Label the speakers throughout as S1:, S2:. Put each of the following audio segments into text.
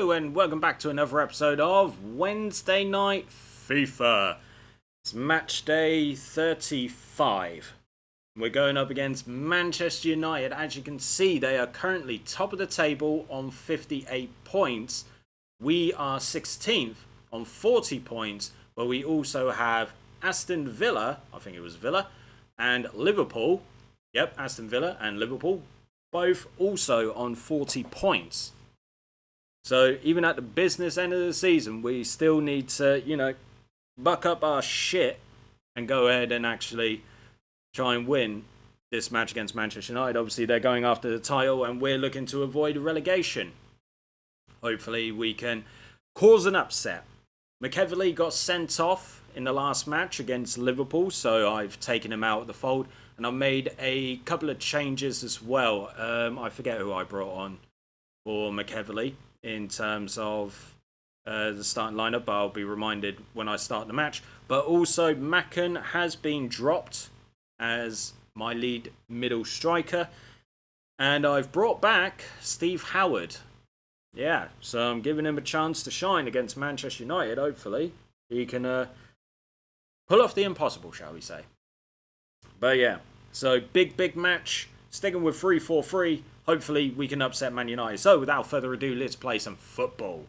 S1: Hello and welcome back to another episode of Wednesday Night FIFA. It's match day 35. We're going up against Manchester United. As you can see, they are currently top of the table on 58 points. We are 16th on 40 points, but we also have Aston Villa, I think it was Villa, and Liverpool. Yep, Aston Villa and Liverpool, both also on 40 points. So even at the business end of the season, we still need to, buck up our shit and go ahead and actually try and win this match against Manchester United. Obviously, they're going after the title and we're looking to avoid relegation. Hopefully, we can cause an upset. McEverley got sent off in the last match against Liverpool, so I've taken him out of the fold. And I've made a couple of changes as well. I forget who I brought on for McEverley in terms of the starting lineup, but I'll be reminded when I start the match. But also, Macken has been dropped as my lead middle striker. And I've brought back Steve Howard. Yeah, so I'm giving him a chance to shine against Manchester United, hopefully. He can pull off the impossible, shall we say. But yeah, so big match. Sticking with 3-4-3. Hopefully we can upset Man United. So without further ado, let's play some football.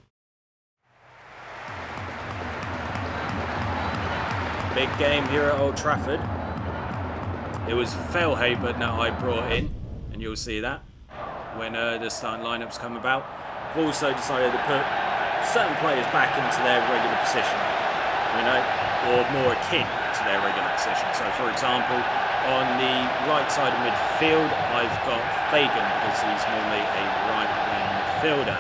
S1: Big game here at Old Trafford. It was favour that I brought in, and you'll see that when the starting lineups come about. I've also decided to put certain players back into their regular position, or more akin to their regular position. So for example, on the right side of midfield, I've got Fagan because he's normally a right-wing midfielder.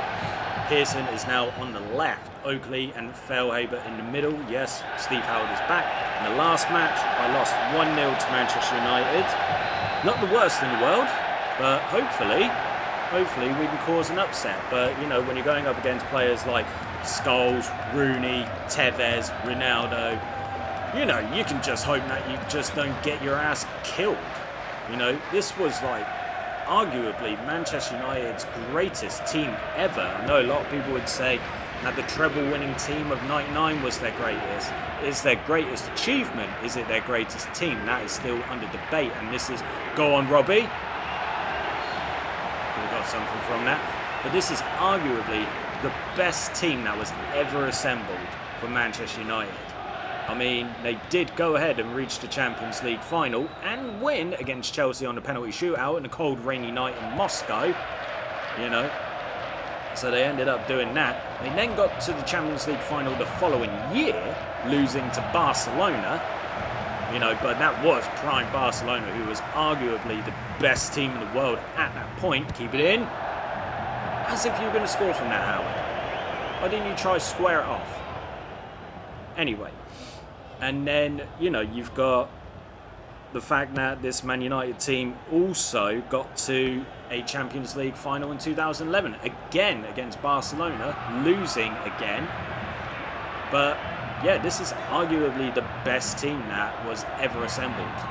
S1: Pearson is now on the left. Oakley and Fellhaber in the middle. Yes, Steve Howard is back. In the last match, I lost 1-0 to Manchester United. Not the worst in the world, but hopefully we can cause an upset. But, when you're going up against players like Scholes, Rooney, Tevez, Ronaldo, you can just hope that you just don't get your ass killed. This was arguably Manchester United's greatest team ever. I know a lot of people would say that the treble-winning team of '99 was their greatest. Is their greatest achievement? Is it their greatest team? That is still under debate. And this is, go on, Robbie. Could have got something from that. But this is arguably the best team that was ever assembled for Manchester United. I mean, they did go ahead and reach the Champions League final and win against Chelsea on the penalty shootout in a cold, rainy night in Moscow. So they ended up doing that. They then got to the Champions League final the following year, losing to Barcelona. But that was prime Barcelona, who was arguably the best team in the world at that point. Keep it in. As if you were going to score from that, Howard. Why didn't you try to square it off? Anyway. And then, you've got the fact that this Man United team also got to a Champions League final in 2011. Again, against Barcelona, losing again. But, yeah, this is arguably the best team that was ever assembled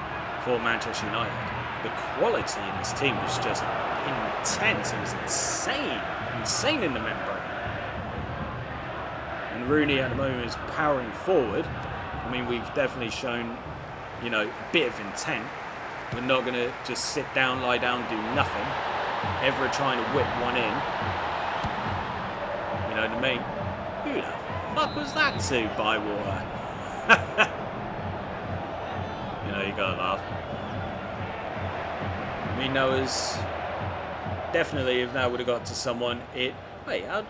S1: for Manchester United. The quality in this team was just intense. It was insane. Insane in the membrane. And Rooney at the moment is powering forward. I mean, we've definitely shown, a bit of intent. We're not going to just sit down, lie down, do nothing. Ever trying to whip one in. The main... Who the fuck was that to, Bywater? You gotta laugh. I mean, that was... Definitely, if that would have got to someone, it... Wait, how...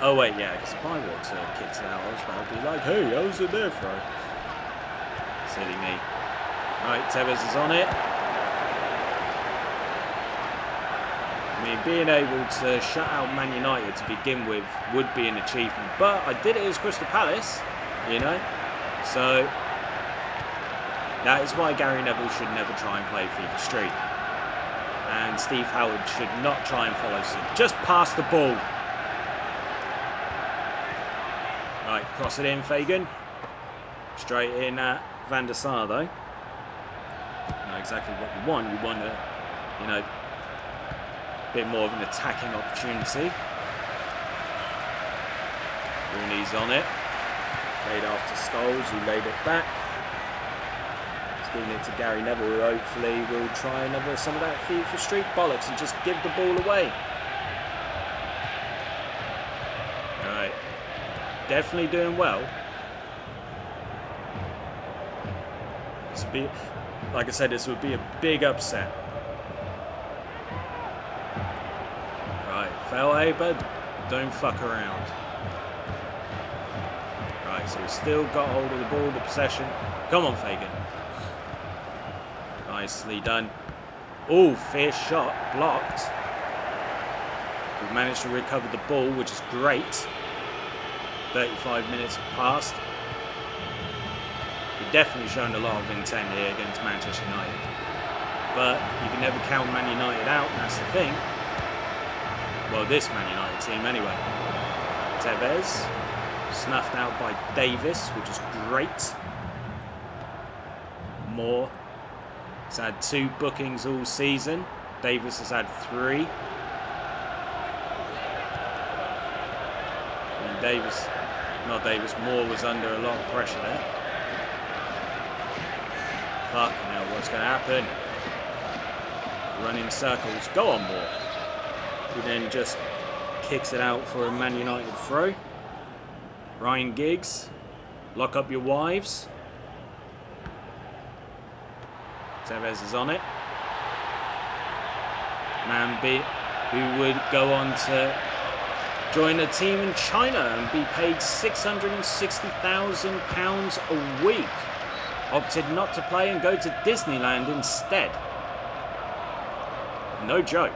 S1: Oh, wait, yeah, because Bywater kicked it out. I was about to be like, hey, how's it there, bro? Silly me. Right, Tevez is on it. I mean, being able to shut out Man United to begin with would be an achievement. But I did it as Crystal Palace, So, that is why Gary Neville should never try and play FIFA Street. And Steve Howard should not try and follow suit. Just pass the ball. Right, cross it in, Fagan. Straight in at Van der Sar, though. Know exactly what you want. You want a bit more of an attacking opportunity. Rooney's on it. Played after Scholes, who laid it back. He's giving it to Gary Neville, who hopefully will try another some of that FIFA street bollocks and just give the ball away. Alright. Definitely doing well. This would be, like I said, this would be a big upset. Right, favour, don't fuck around. Right, so he's still got hold of the ball, the possession. Come on, Fagan. Nicely done. Oh, fierce shot, blocked. We've managed to recover the ball, which is great. 35 minutes have passed. We've definitely shown a lot of intent here against Manchester United. But you can never count Man United out, that's the thing. Well, this Man United team anyway. Tevez, snuffed out by Davis, which is great. Moore has had 2 bookings all season. Davis has had 3. And Moore was under a lot of pressure there. Fuck, now what's going to happen? Running circles. Go on, Moore. He then just kicks it out for a Man United throw. Ryan Giggs. Lock up your wives. Tevez is on it. Manby, who would go on to join a team in China and be paid £660,000 a week. Opted not to play and go to Disneyland instead. No joke.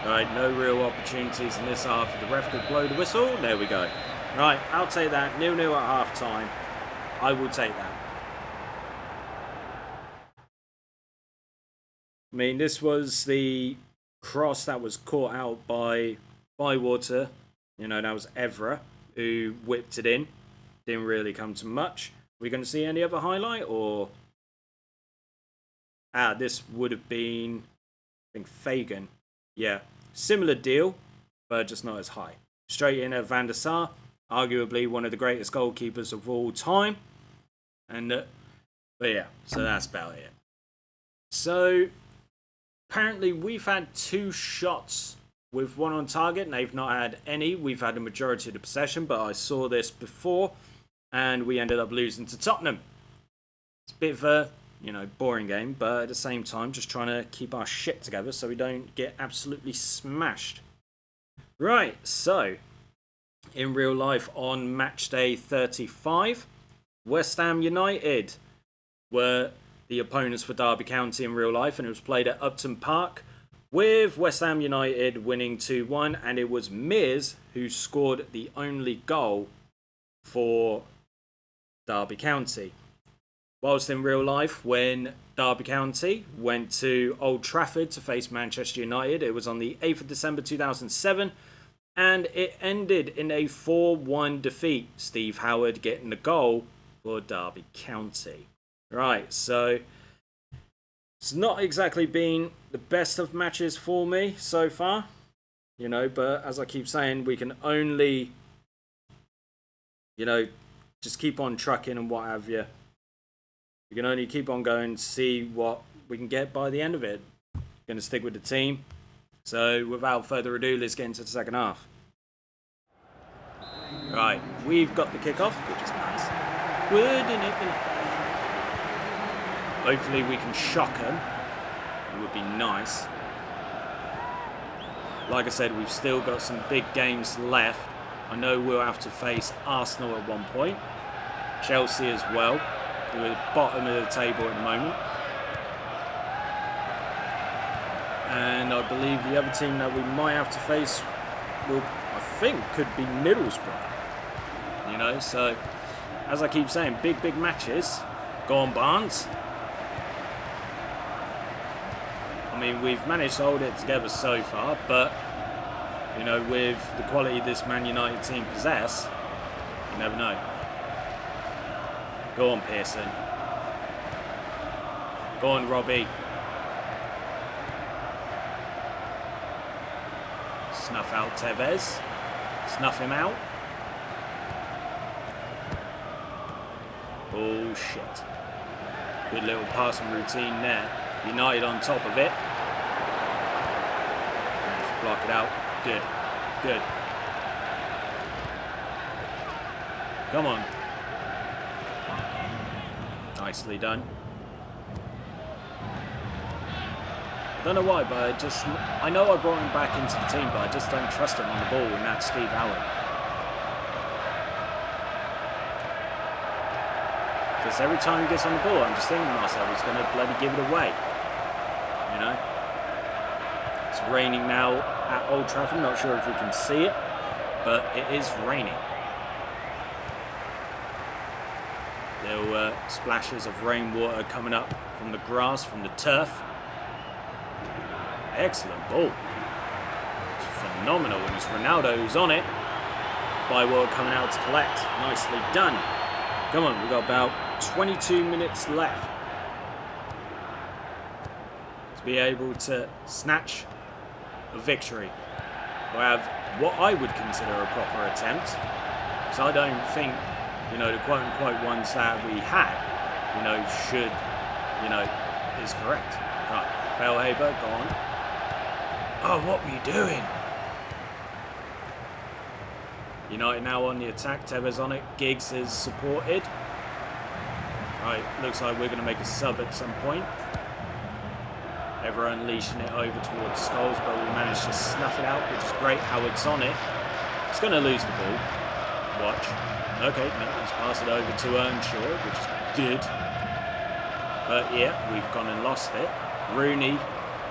S1: Right, no real opportunities in this half. The ref could blow the whistle. There we go. Right, I'll take that. 0-0 at half time. I will take that. I mean, this was the cross that was caught out by Bywater. You know, that was Evra who whipped it in. Didn't really come to much. We're going to see any other highlight or... this would have been, I think, Fagan. Yeah, similar deal, but just not as high. Straight in at Van der Sar, arguably one of the greatest goalkeepers of all time. And, but yeah, so that's about it. So, apparently we've had 2 shots with 1 on target, and they've not had any. We've had a majority of the possession, but I saw this before, and we ended up losing to Tottenham. It's a bit of a, boring game, but at the same time, just trying to keep our shit together so we don't get absolutely smashed. Right, so, in real life on match day 35, West Ham United were the opponents for Derby County in real life, and it was played at Upton Park, with West Ham United winning 2-1, and it was Mears who scored the only goal for Derby County. Whilst in real life, when Derby County went to Old Trafford to face Manchester United, it was on the 8th of December 2007, and it ended in a 4-1 defeat. Steve Howard getting the goal for Derby County. Right, so it's not exactly been the best of matches for me so far, but as I keep saying, we can only, just keep on trucking and what have you. We can only keep on going to see what we can get by the end of it. Going to stick with the team. So without further ado, let's get into the second half. Right, we've got the kickoff, which is nice. Wouldn't it be? Hopefully we can shock them. It would be nice. Like I said, we've still got some big games left. I know we'll have to face Arsenal at one point. Chelsea as well. We're at the bottom of the table at the moment. And I believe the other team that we might have to face could be Middlesbrough. So as I keep saying, big matches. Go on, Barnes. I mean, we've managed to hold it together so far, but with the quality this Man United team possess, you never know. Go on, Pearson. Go on, Robbie. Snuff out Tevez. Snuff him out. Bullshit. Good little passing routine there. United on top of it. Block it out. Good. Good. Come on. Nicely done. I don't know why, but I know I brought him back into the team, but I just don't trust him on the ball, and that's Steve Allen. Because every time he gets on the ball, I'm just thinking to myself, he's going to bloody give it away. You know? It's raining now at Old Trafford. Not sure if we can see it, but it is raining. Little splashes of rainwater coming up from the grass, from the turf. Excellent ball. It's phenomenal. And it's Ronaldo who's on it. Bywater coming out to collect. Nicely done. Come on, we've got about 22 minutes left to be able to snatch a victory. Or have what I would consider a proper attempt. Because I don't think, you know, the quote-unquote ones that we had, you know, should, you know, is correct. Right, Fellhaber, go on. Oh, what were you doing? United now on the attack. Tevez on it. Giggs is supported. Right, looks like we're going to make a sub at some point. Ever unleashing it over towards Scholes, but we managed to snuff it out, which is great. Howard's on it. He's going to lose the ball. Watch. Okay, no, let's pass it over to Earnshaw, which is good. But yeah, we've gone and lost it. Rooney,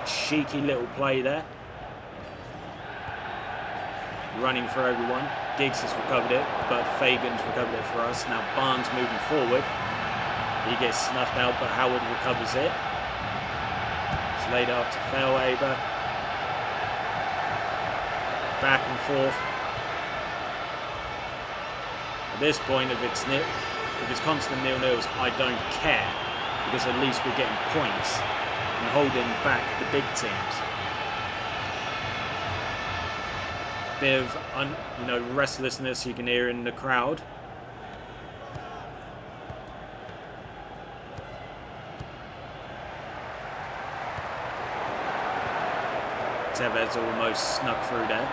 S1: cheeky little play there. Running for everyone. Giggs has recovered it, but Fagan's recovered it for us. Now Barnes moving forward. He gets snuffed out, but Howard recovers it. It's laid up to Fellhaber. Back and forth. At this point, if it's constant nil-nils, I don't care, because at least we're getting points and holding back the big teams. Bit of restlessness you can hear in the crowd. Tevez almost snuck through there.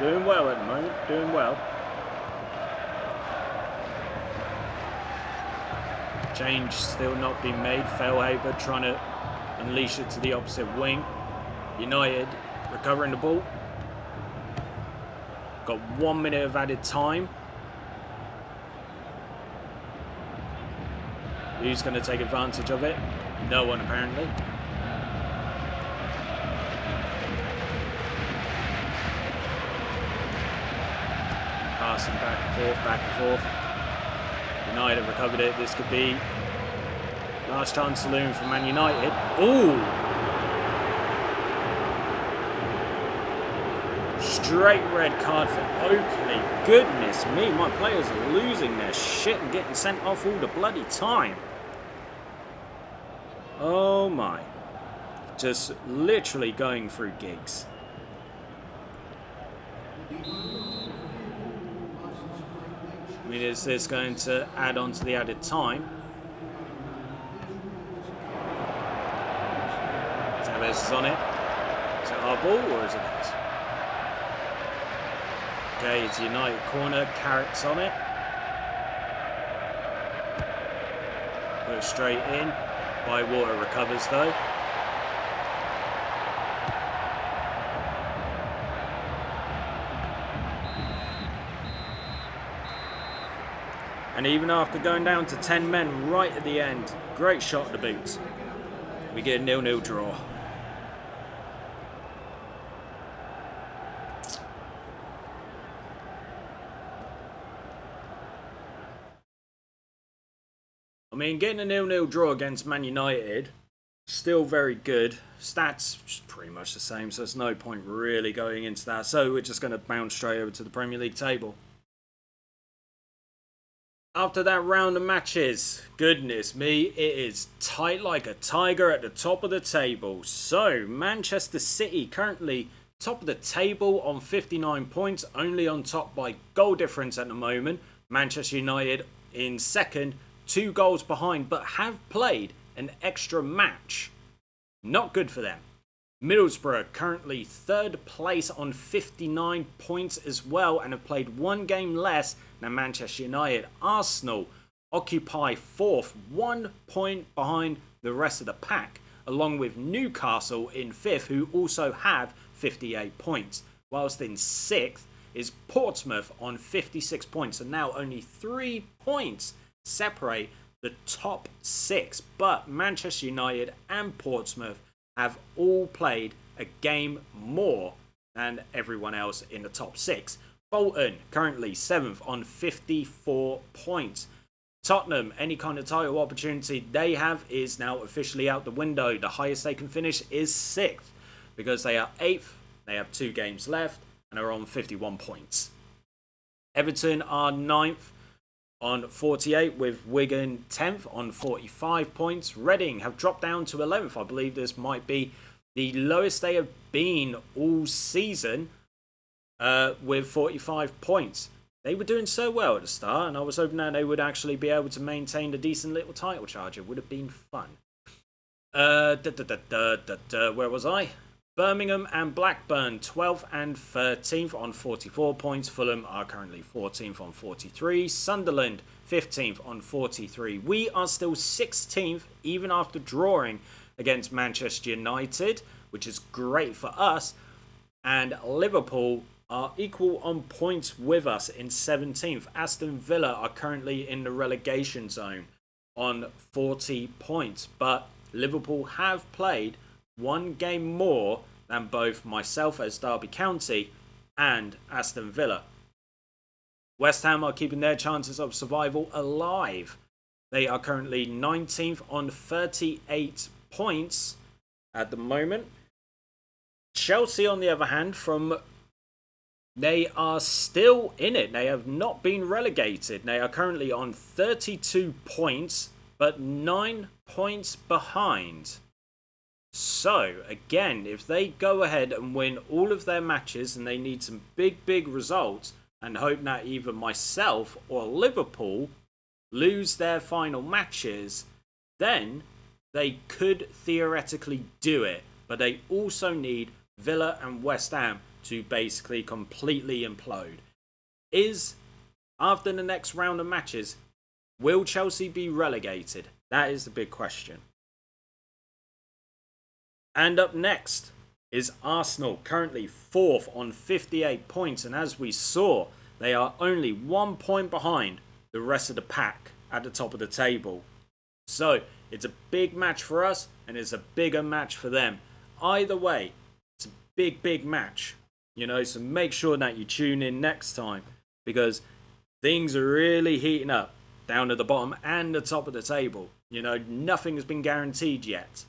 S1: Doing well at the moment, doing well. Change still not being made. Fellhaber trying to unleash it to the opposite wing. United recovering the ball. Got 1 minute of added time. Who's going to take advantage of it? No one, apparently. Passing back and forth, back and forth. United have recovered it. This could be last chance saloon for Man United. Ooh! Straight red card for Oakley. Goodness me, my players are losing their shit and getting sent off all the bloody time. Oh my. Just literally going through gigs. I mean, is this going to add on to the added time? Tevez is on it. Is it our ball or is it ours? Okay, it's United corner. Carrick's on it. Put it straight in. Bywater recovers though. And even after going down to 10 men right at the end, great shot at the boots, we get a 0-0 draw. I mean, getting a 0-0 draw against Man United still very good. Stats just pretty much the same, so there's no point really going into that. So we're just going to bounce straight over to the Premier League table. After that round of matches, goodness me, it is tight like a tiger at the top of the table. So, Manchester City currently top of the table on 59 points, only on top by goal difference at the moment. Manchester United in second, 2 goals behind, but have played an extra match. Not good for them. Middlesbrough currently third place on 59 points as well and have played 1 game less than Manchester United. Arsenal occupy fourth, 1 point behind the rest of the pack, along with Newcastle in fifth, who also have 58 points. Whilst in sixth is Portsmouth on 56 points, and now only 3 points separate the top 6. But Manchester United and Portsmouth have all played a game more than everyone else in the top 6. Bolton currently 7th on 54 points. Tottenham, any kind of title opportunity they have is now officially out the window. The highest they can finish is 6th because they are 8th, they have 2 games left and are on 51 points. Everton are 9th on 48, with Wigan 10th on 45 points. Reading have dropped down to 11th. I believe this might be the lowest they have been all season, with 45 points. They were doing so well at the start, and I was hoping that they would actually be able to maintain a decent little title charge. It would have been fun. Where was I? Birmingham and Blackburn 12th and 13th on 44 points. Fulham are currently 14th on 43. Sunderland 15th on 43. We are still 16th even after drawing against Manchester United, which is great for us. And Liverpool are equal on points with us in 17th. Aston Villa are currently in the relegation zone on 40 points. But Liverpool have played 1 game more than both myself as Derby County and Aston Villa. West Ham are keeping their chances of survival alive. They are currently 19th on 38 points at the moment. Chelsea, on the other hand, they are still in it. They have not been relegated. They are currently on 32 points, but 9 points behind. So, again, if they go ahead and win all of their matches, and they need some big results, and hope that either myself or Liverpool lose their final matches, then they could theoretically do it. But they also need Villa and West Ham to basically completely implode. After the next round of matches, will Chelsea be relegated? That is the big question. And up next is Arsenal, currently 4th on 58 points. And as we saw, they are only 1 point behind the rest of the pack at the top of the table. So it's a big match for us, and it's a bigger match for them. Either way, it's a big match. So make sure that you tune in next time, because things are really heating up down at the bottom and the top of the table. Nothing has been guaranteed yet.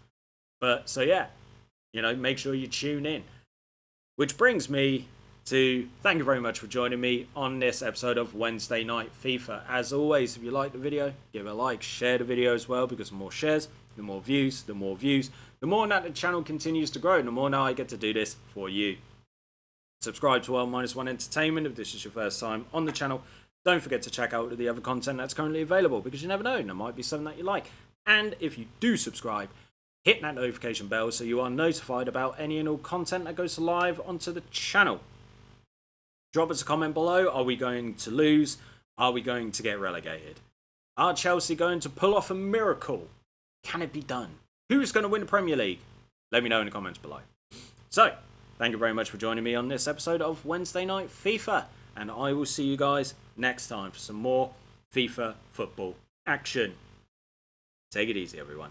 S1: But, so yeah, make sure you tune in. Which brings me to thank you very much for joining me on this episode of Wednesday Night FIFA. As always, if you like the video, give it a like, share the video as well, because the more shares, the more views, the more that the channel continues to grow, and the more now I get to do this for you. Subscribe to L-1 Entertainment if this is your first time on the channel. Don't forget to check out the other content that's currently available, because you never know, there might be something that you like. And if you do subscribe, hit that notification bell so you are notified about any and all content that goes live onto the channel. Drop us a comment below. Are we going to lose? Are we going to get relegated? Are Chelsea going to pull off a miracle? Can it be done? Who's going to win the Premier League? Let me know in the comments below. So, thank you very much for joining me on this episode of Wednesday Night FIFA. And I will see you guys next time for some more FIFA football action. Take it easy, everyone.